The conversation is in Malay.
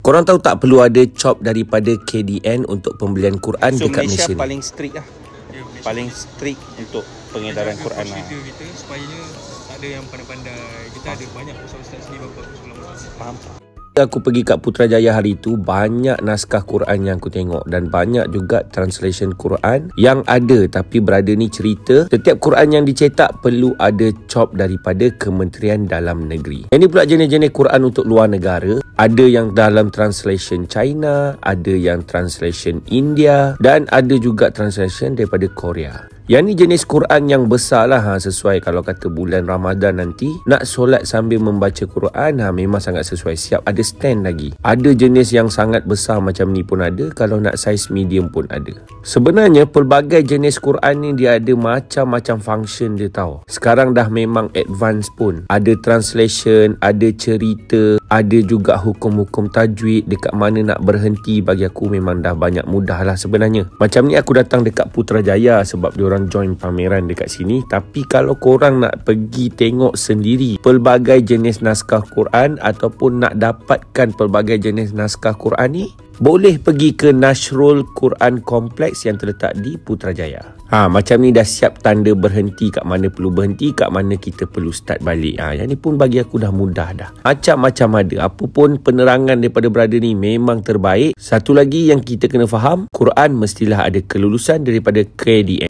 Korang tahu tak perlu ada COP daripada KDN untuk pembelian Quran dekat Malaysia ni? Paling strict lah. Paling strict untuk pengedaran Quran lah. Kita supaya tak ada yang pandai-pandai. Kita ada banyak ustaz-ustaz sini bapa ulama. Faham. Aku pergi kat Putrajaya hari tu, banyak naskah Quran yang aku tengok dan banyak juga translation Quran yang ada, tapi berada ni cerita setiap Quran yang dicetak perlu ada COP daripada Kementerian Dalam Negeri. Ini pula jenis-jenis Quran untuk luar negara. Ada yang dalam translation China, ada yang translation India dan ada juga translation daripada Korea. Yang ni jenis Quran yang besar lah, sesuai kalau kata bulan Ramadan nanti nak solat sambil membaca Quran, memang sangat sesuai. Siap ada stand lagi. Ada jenis yang sangat besar macam ni pun ada, kalau nak saiz medium pun ada. Sebenarnya pelbagai jenis Quran ni dia ada macam-macam function dia tahu. Sekarang dah memang advance pun. Ada translation, ada cerita, ada juga hukum-hukum tajwid, dekat mana nak berhenti. Bagi aku memang dah banyak mudah lah sebenarnya. Macam ni aku datang dekat Putrajaya sebab dia orang join pameran dekat sini. Tapi kalau korang nak pergi tengok sendiri pelbagai jenis naskah Quran ataupun nak dapatkan pelbagai jenis naskah Quran ni, boleh pergi ke Nasrul Quran Kompleks yang terletak di Putrajaya. Macam ni dah siap tanda berhenti, kat mana perlu berhenti, kat mana kita perlu start balik. Yang ni pun bagi aku dah mudah dah. Macam-macam ada. Apa pun penerangan daripada brother ni memang terbaik. Satu lagi yang kita kena faham, Quran mestilah ada kelulusan daripada KDN.